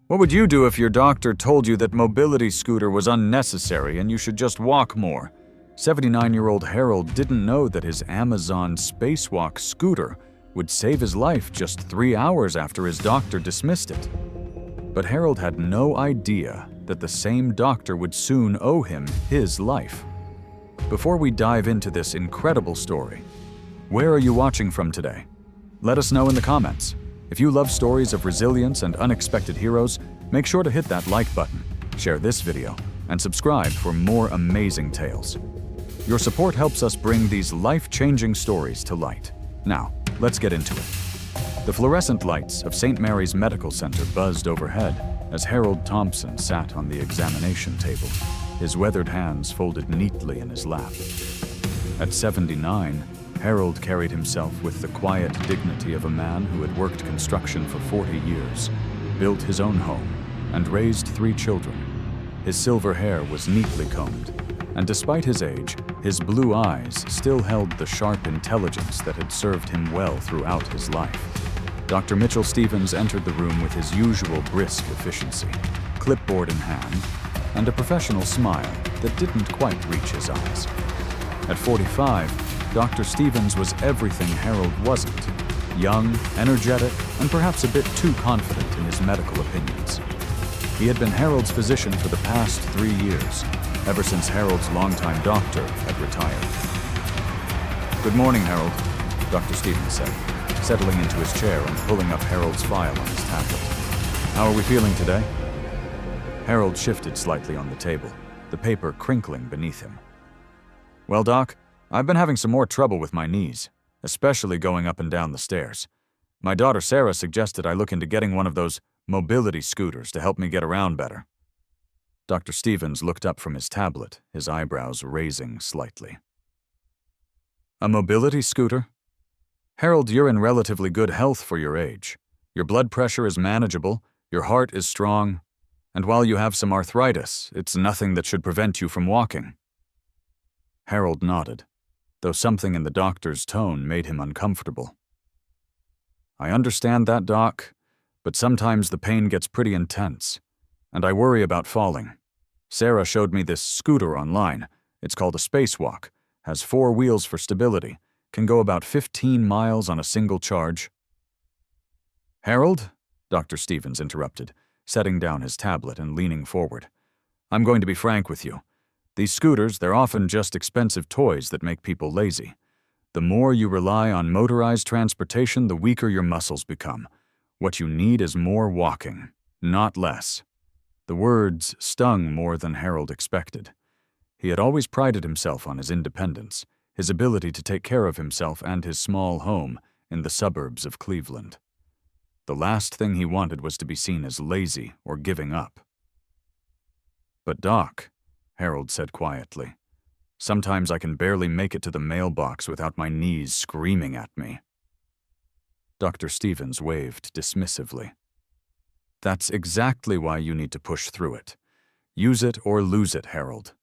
What would you do if your doctor told you that mobility scooter was unnecessary and you should just walk more? 79-year-old Harold didn't know that his Amazon Spacewalk scooter would save his life just 3 hours after his doctor dismissed it. But Harold had no idea that the same doctor would soon owe him his life. Before we dive into this incredible story, where are you watching from today? Let us know in the comments. If you love stories of resilience and unexpected heroes, make sure to hit that like button, share this video, and subscribe for more amazing tales. Your support helps us bring these life-changing stories to light. Now, let's get into it. The fluorescent lights of St. Mary's Medical Center buzzed overhead as Harold Thompson sat on the examination table, his weathered hands folded neatly in his lap. At 79, Harold carried himself with the quiet dignity of a man who had worked construction for 40 years, built his own home, and raised 3 children. His silver hair was neatly combed, and despite his age, his blue eyes still held the sharp intelligence that had served him well throughout his life. Dr. Mitchell Stevens entered the room with his usual brisk efficiency, clipboard in hand, and a professional smile that didn't quite reach his eyes. At 45, Dr. Stevens was everything Harold wasn't: young, energetic, and perhaps a bit too confident in his medical opinions. He had been Harold's physician for the past 3 years, ever since Harold's longtime doctor had retired. "Good morning, Harold," Dr. Stevens said, settling into his chair and pulling up Harold's file on his tablet. "How are we feeling today?" Harold shifted slightly on the table, the paper crinkling beneath him. "Well, Doc, I've been having some more trouble with my knees, especially going up and down the stairs. My daughter Sarah suggested I look into getting one of those mobility scooters to help me get around better." Dr. Stevens looked up from his tablet, his eyebrows raising slightly. "A mobility scooter? Harold, you're in relatively good health for your age. Your blood pressure is manageable, your heart is strong, and while you have some arthritis, it's nothing that should prevent you from walking." Harold nodded, though something in the doctor's tone made him uncomfortable. "I understand that, Doc, but sometimes the pain gets pretty intense, and I worry about falling. Sarah showed me this scooter online. It's called a Spacewalk, has 4 wheels for stability, can go about 15 miles on a single charge." "Harold," Dr. Stevens interrupted, setting down his tablet and leaning forward. "I'm going to be frank with you. These scooters, they're often just expensive toys that make people lazy. The more you rely on motorized transportation, the weaker your muscles become. What you need is more walking, not less." The words stung more than Harold expected. He had always prided himself on his independence, his ability to take care of himself and his small home in the suburbs of Cleveland. The last thing he wanted was to be seen as lazy or giving up. "But Doc," Harold said quietly, "sometimes I can barely make it to the mailbox without my knees screaming at me." Dr. Stevens waved dismissively. "That's exactly why you need to push through it. Use it or lose it, Harold.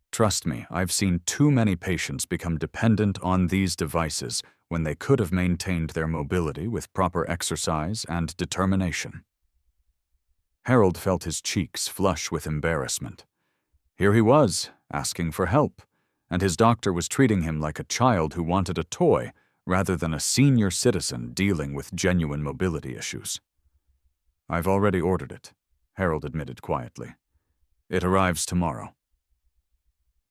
Trust me, I've seen too many patients become dependent on these devices when they could have maintained their mobility with proper exercise and determination." Harold felt his cheeks flush with embarrassment. Here he was, asking for help, and his doctor was treating him like a child who wanted a toy rather than a senior citizen dealing with genuine mobility issues. "I've already ordered it," Harold admitted quietly. "It arrives tomorrow."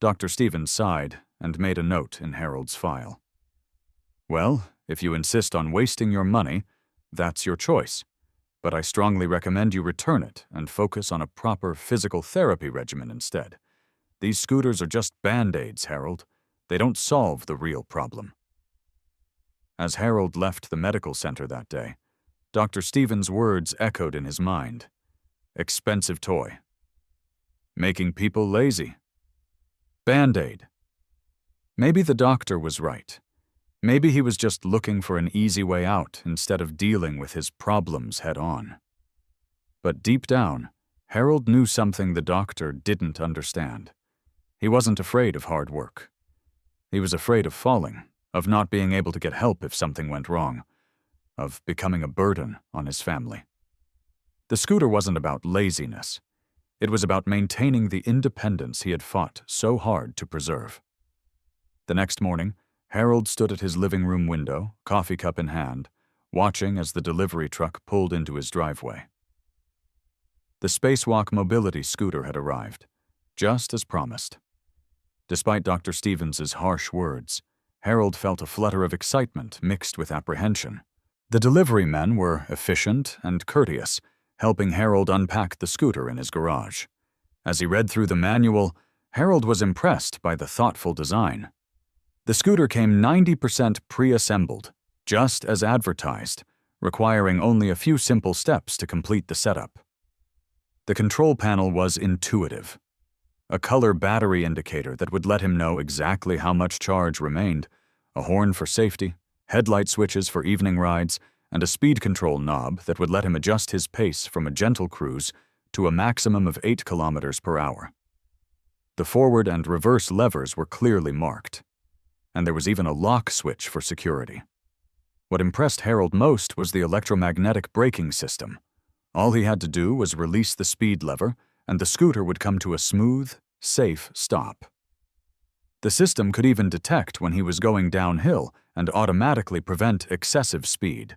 Dr. Stevens sighed and made a note in Harold's file. "Well, if you insist on wasting your money, that's your choice. But I strongly recommend you return it and focus on a proper physical therapy regimen instead. These scooters are just Band-Aids, Harold. They don't solve the real problem." As Harold left the medical center that day, Dr. Stevens' words echoed in his mind. Expensive toy. Making people lazy. Band-Aid. Maybe the doctor was right. Maybe he was just looking for an easy way out instead of dealing with his problems head-on. But deep down, Harold knew something the doctor didn't understand. He wasn't afraid of hard work. He was afraid of falling, of not being able to get help if something went wrong, of becoming a burden on his family. The scooter wasn't about laziness. It was about maintaining the independence he had fought so hard to preserve. The next morning, Harold stood at his living room window, coffee cup in hand, watching as the delivery truck pulled into his driveway. The Spacewalk mobility scooter had arrived, just as promised. Despite Dr. Stevens's harsh words, Harold felt a flutter of excitement mixed with apprehension. The delivery men were efficient and courteous, helping Harold unpack the scooter in his garage. As he read through the manual, Harold was impressed by the thoughtful design. The scooter came 90% pre-assembled, just as advertised, requiring only a few simple steps to complete the setup. The control panel was intuitive. A color battery indicator that would let him know exactly how much charge remained, a horn for safety, headlight switches for evening rides, and a speed control knob that would let him adjust his pace from a gentle cruise to a maximum of 8 kilometers per hour. The forward and reverse levers were clearly marked, and there was even a lock switch for security. What impressed Harold most was the electromagnetic braking system. All he had to do was release the speed lever, and the scooter would come to a smooth, safe stop. The system could even detect when he was going downhill and automatically prevent excessive speed,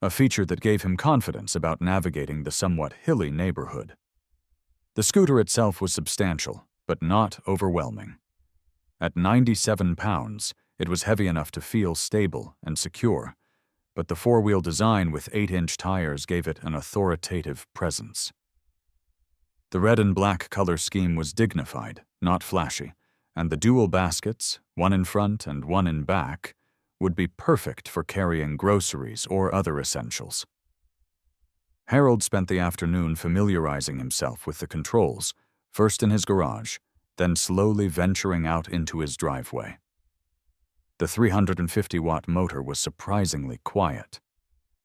a feature that gave him confidence about navigating the somewhat hilly neighborhood. The scooter itself was substantial, but not overwhelming. At 97 pounds, it was heavy enough to feel stable and secure, but the four-wheel design with 8-inch tires gave it an authoritative presence. The red and black color scheme was dignified, not flashy, and the dual baskets, one in front and one in back, would be perfect for carrying groceries or other essentials. Harold spent the afternoon familiarizing himself with the controls, first in his garage, then slowly venturing out into his driveway. The 350-watt motor was surprisingly quiet,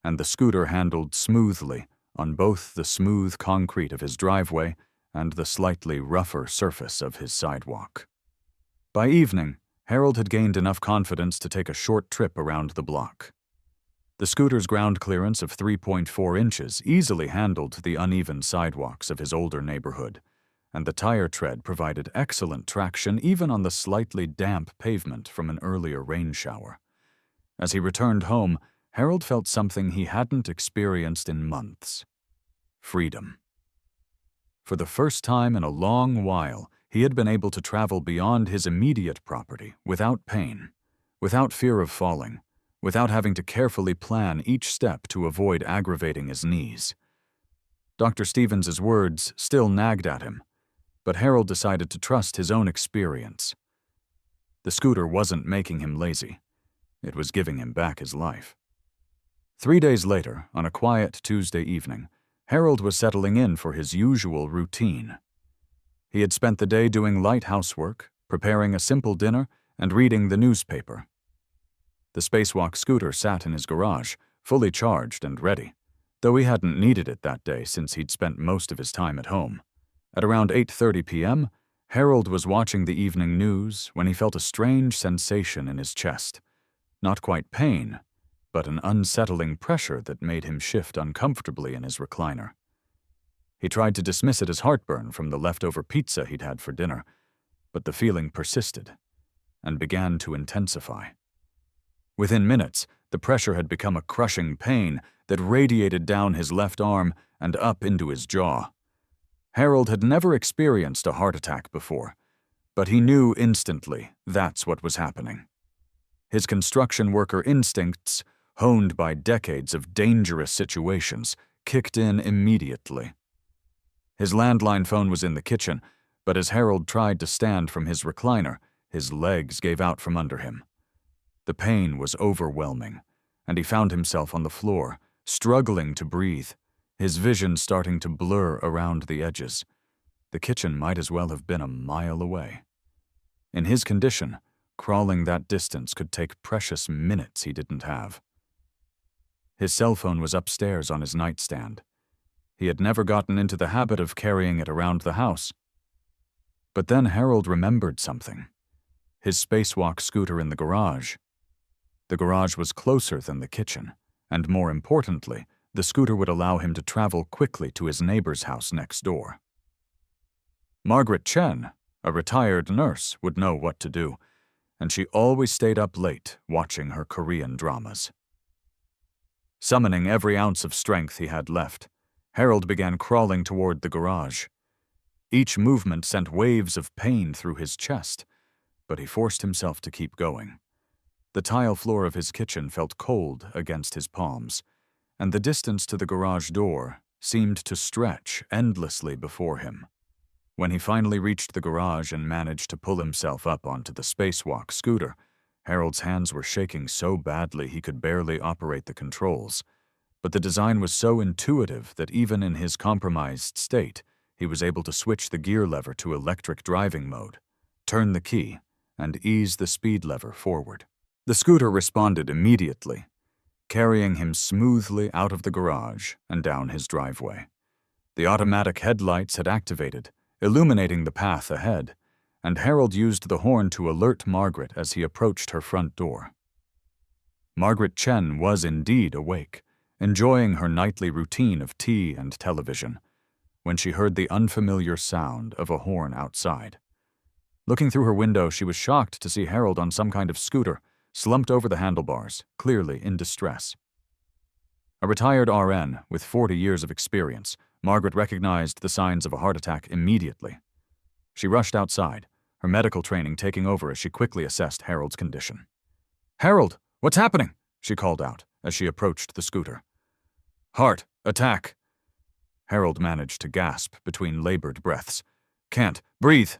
and the scooter handled smoothly on both the smooth concrete of his driveway and the slightly rougher surface of his sidewalk. By evening, Harold had gained enough confidence to take a short trip around the block. The scooter's ground clearance of 3.4 inches easily handled the uneven sidewalks of his older neighborhood, and the tire tread provided excellent traction even on the slightly damp pavement from an earlier rain shower. As he returned home, Harold felt something he hadn't experienced in months: freedom. For the first time in a long while, he had been able to travel beyond his immediate property without pain, without fear of falling, without having to carefully plan each step to avoid aggravating his knees. Dr. Stevens's words still nagged at him, but Harold decided to trust his own experience. The scooter wasn't making him lazy. It was giving him back his life. 3 days later, on a quiet Tuesday evening, Harold was settling in for his usual routine. He had spent the day doing light housework, preparing a simple dinner, and reading the newspaper. The Spacewalk scooter sat in his garage, fully charged and ready, though he hadn't needed it that day since he'd spent most of his time at home. At around 8:30 p.m., Harold was watching the evening news when he felt a strange sensation in his chest. Not quite pain, but an unsettling pressure that made him shift uncomfortably in his recliner. He tried to dismiss it as heartburn from the leftover pizza he'd had for dinner, but the feeling persisted and began to intensify. Within minutes, the pressure had become a crushing pain that radiated down his left arm and up into his jaw. Harold had never experienced a heart attack before, but he knew instantly that's what was happening. His construction worker instincts, honed by decades of dangerous situations, kicked in immediately. His landline phone was in the kitchen, but as Harold tried to stand from his recliner, his legs gave out from under him. The pain was overwhelming, and he found himself on the floor, struggling to breathe, his vision starting to blur around the edges. The kitchen might as well have been a mile away. In his condition, crawling that distance could take precious minutes he didn't have. His cell phone was upstairs on his nightstand. He had never gotten into the habit of carrying it around the house. But then Harold remembered something: his Spacewalk scooter in the garage. The garage was closer than the kitchen, and more importantly, The scooter would allow him to travel quickly to his neighbor's house next door. Margaret Chen, a retired nurse, would know what to do, and she always stayed up late watching her Korean dramas. Summoning every ounce of strength he had left, Harold began crawling toward the garage. Each movement sent waves of pain through his chest, but he forced himself to keep going. The tile floor of his kitchen felt cold against his palms, and the distance to the garage door seemed to stretch endlessly before him. When he finally reached the garage and managed to pull himself up onto the spacewalk scooter, Harold's hands were shaking so badly he could barely operate the controls. But the design was so intuitive that even in his compromised state, he was able to switch the gear lever to electric driving mode, turn the key, and ease the speed lever forward. The scooter responded immediately, carrying him smoothly out of the garage and down his driveway. The automatic headlights had activated, illuminating the path ahead, and Harold used the horn to alert Margaret as he approached her front door. Margaret Chen was indeed awake, enjoying her nightly routine of tea and television, when she heard the unfamiliar sound of a horn outside. Looking through her window, she was shocked to see Harold on some kind of scooter, slumped over the handlebars, clearly in distress. A retired RN with 40 years of experience, Margaret recognized the signs of a heart attack immediately. She rushed outside, her medical training taking over as she quickly assessed Harold's condition. "Harold, what's happening?" she called out as she approached the scooter. "Heart attack." Harold managed to gasp between labored breaths. "Can't breathe."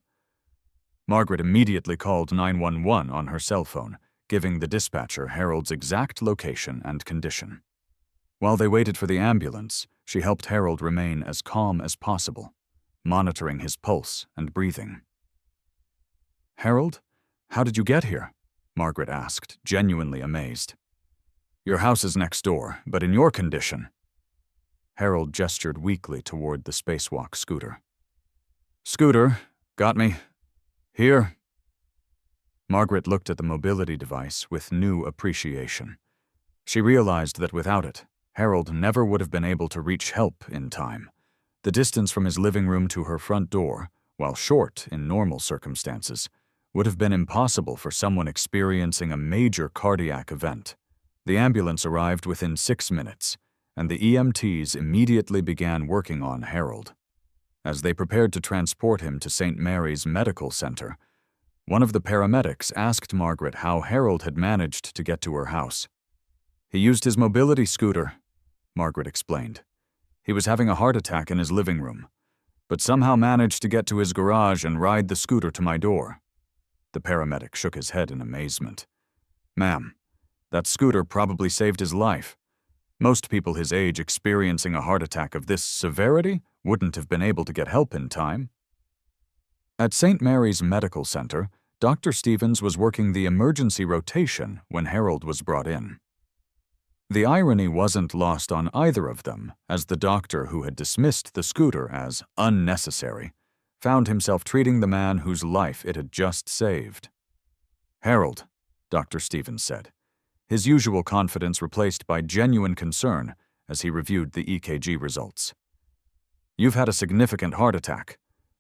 Margaret immediately called 911 on her cell phone, giving the dispatcher Harold's exact location and condition. While they waited for the ambulance, she helped Harold remain as calm as possible, monitoring his pulse and breathing. "Harold, how did you get here?" Margaret asked, genuinely amazed. "Your house is next door, but in your condition." Harold gestured weakly toward the spacewalk scooter. "Scooter, got me. Here." Margaret looked at the mobility device with new appreciation. She realized that without it, Harold never would have been able to reach help in time. The distance from his living room to her front door, while short in normal circumstances, would have been impossible for someone experiencing a major cardiac event. The ambulance arrived within 6 minutes, and the EMTs immediately began working on Harold. As they prepared to transport him to St. Mary's Medical Center, one of the paramedics asked Margaret how Harold had managed to get to her house. "He used his mobility scooter," Margaret explained. "He was having a heart attack in his living room, but somehow managed to get to his garage and ride the scooter to my door." The paramedic shook his head in amazement. "Ma'am, that scooter probably saved his life. Most people his age experiencing a heart attack of this severity wouldn't have been able to get help in time." At St. Mary's Medical Center, Dr. Stevens was working the emergency rotation when Harold was brought in. The irony wasn't lost on either of them, as the doctor who had dismissed the scooter as unnecessary found himself treating the man whose life it had just saved. "Harold," Dr. Stevens said, his usual confidence replaced by genuine concern as he reviewed the EKG results. "You've had a significant heart attack.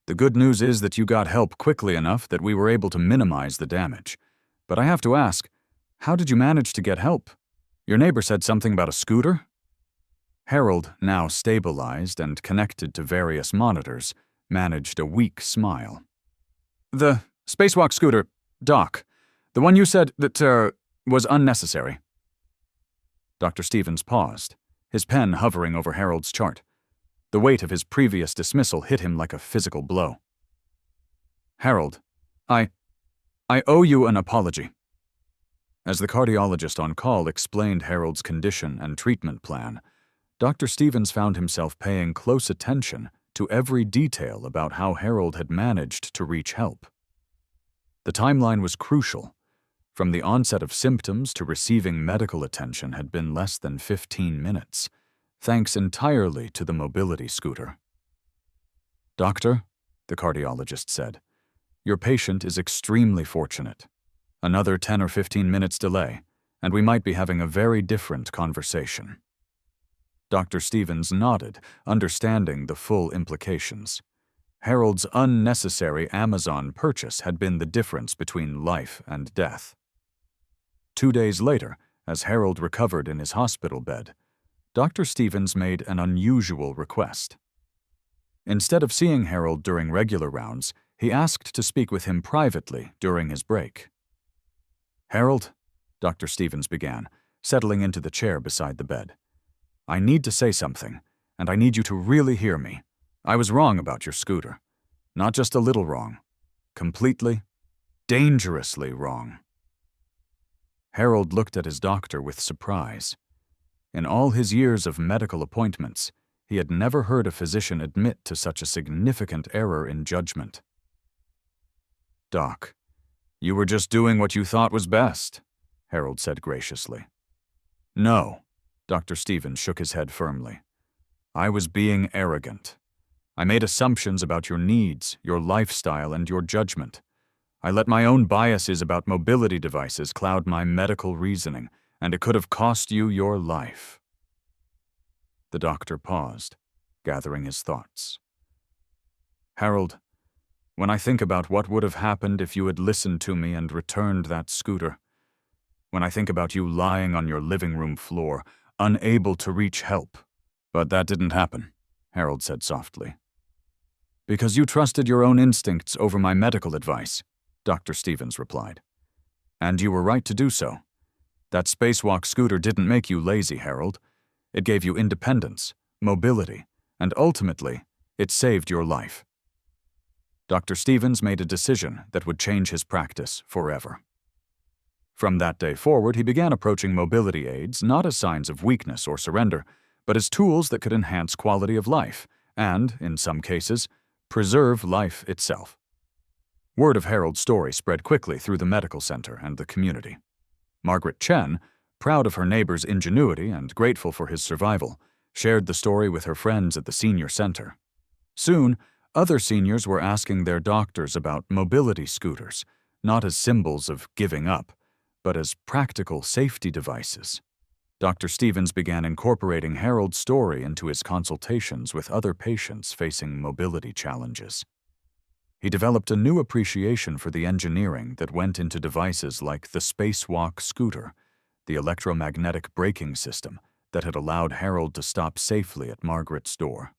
The good news is that you got help quickly enough that we were able to minimize the damage. But I have to ask, how did you manage to get help? Your neighbor said something about a scooter?" Harold, now stabilized and connected to various monitors, managed a weak smile. "The spacewalk scooter, Doc. The one you said that, was unnecessary." Dr. Stevens paused, his pen hovering over Harold's chart. The weight of his previous dismissal hit him like a physical blow. "Harold, I owe you an apology." As the cardiologist on call explained Harold's condition and treatment plan, Dr. Stevens found himself paying close attention to every detail about how Harold had managed to reach help. The timeline was crucial. From the onset of symptoms to receiving medical attention had been less than 15 minutes, thanks entirely to the mobility scooter. "Doctor," the cardiologist said, "your patient is extremely fortunate. Another 10 or 15 minutes delay, and we might be having a very different conversation." Dr. Stevens nodded, understanding the full implications. Harold's unnecessary Amazon purchase had been the difference between life and death. 2 days later, as Harold recovered in his hospital bed, Dr. Stevens made an unusual request. Instead of seeing Harold during regular rounds, he asked to speak with him privately during his break. "Harold," Dr. Stevens began, settling into the chair beside the bed, "I need to say something, and I need you to really hear me. I was wrong about your scooter. Not just a little wrong. Completely, dangerously wrong." Harold looked at his doctor with surprise. In all his years of medical appointments, he had never heard a physician admit to such a significant error in judgment. "Doc, you were just doing what you thought was best," Harold said graciously. "No," Dr. Stevens shook his head firmly. "I was being arrogant. I made assumptions about your needs, your lifestyle, and your judgment. I let my own biases about mobility devices cloud my medical reasoning, and it could have cost you your life." The doctor paused, gathering his thoughts. "Harold, when I think about what would have happened if you had listened to me and returned that scooter, when I think about you lying on your living room floor, unable to reach help—" "But that didn't happen," Harold said softly. "Because you trusted your own instincts over my medical advice," Dr. Stevens replied. "And you were right to do so. That spacewalk scooter didn't make you lazy, Harold. It gave you independence, mobility, and ultimately, it saved your life." Dr. Stevens made a decision that would change his practice forever. From that day forward, he began approaching mobility aids not as signs of weakness or surrender, but as tools that could enhance quality of life and, in some cases, preserve life itself. Word of Harold's story spread quickly through the medical center and the community. Margaret Chen, proud of her neighbor's ingenuity and grateful for his survival, shared the story with her friends at the senior center. Soon, other seniors were asking their doctors about mobility scooters, not as symbols of giving up, but as practical safety devices. Dr. Stevens began incorporating Harold's story into his consultations with other patients facing mobility challenges. He developed a new appreciation for the engineering that went into devices like the Spacewalk scooter, the electromagnetic braking system that had allowed Harold to stop safely at Margaret's door,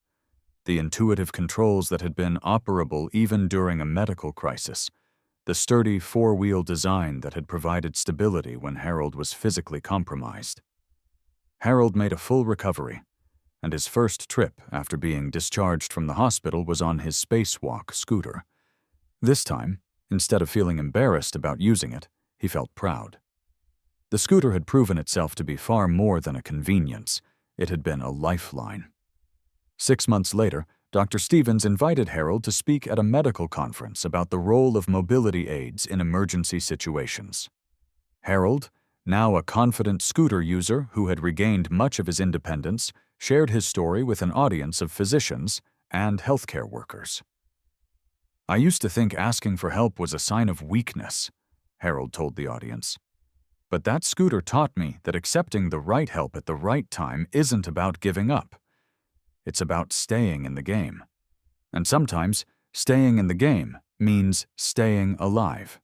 the intuitive controls that had been operable even during a medical crisis, the sturdy four-wheel design that had provided stability when Harold was physically compromised. Harold made a full recovery, and his first trip after being discharged from the hospital was on his Spacewalk scooter. This time, instead of feeling embarrassed about using it, he felt proud. The scooter had proven itself to be far more than a convenience. It had been a lifeline. 6 months later, Dr. Stevens invited Harold to speak at a medical conference about the role of mobility aids in emergency situations. Harold, now a confident scooter user who had regained much of his independence, shared his story with an audience of physicians and healthcare workers. "I used to think asking for help was a sign of weakness," Harold told the audience. "But that scooter taught me that accepting the right help at the right time isn't about giving up. It's about staying in the game. And sometimes, staying in the game means staying alive."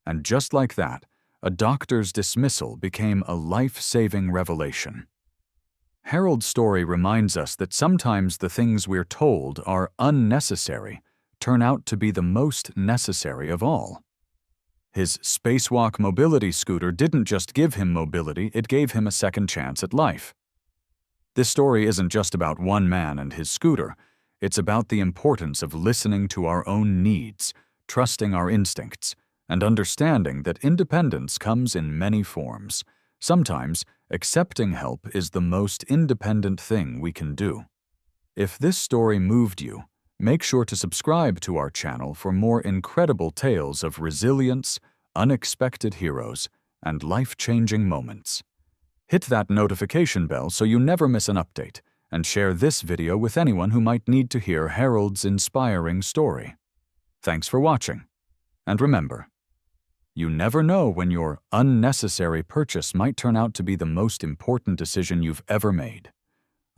And just like that, a doctor's dismissal became a life-saving revelation. Harold's story reminds us that sometimes the things we're told are unnecessary turn out to be the most necessary of all. His Spacewalk mobility scooter didn't just give him mobility, it gave him a second chance at life. This story isn't just about one man and his scooter. It's about the importance of listening to our own needs, trusting our instincts, and understanding that independence comes in many forms. Sometimes, accepting help is the most independent thing we can do. If this story moved you, make sure to subscribe to our channel for more incredible tales of resilience, unexpected heroes, and life-changing moments. Hit that notification bell so you never miss an update, and share this video with anyone who might need to hear Harold's inspiring story. Thanks for watching. And remember, you never know when your unnecessary purchase might turn out to be the most important decision you've ever made.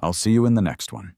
I'll see you in the next one.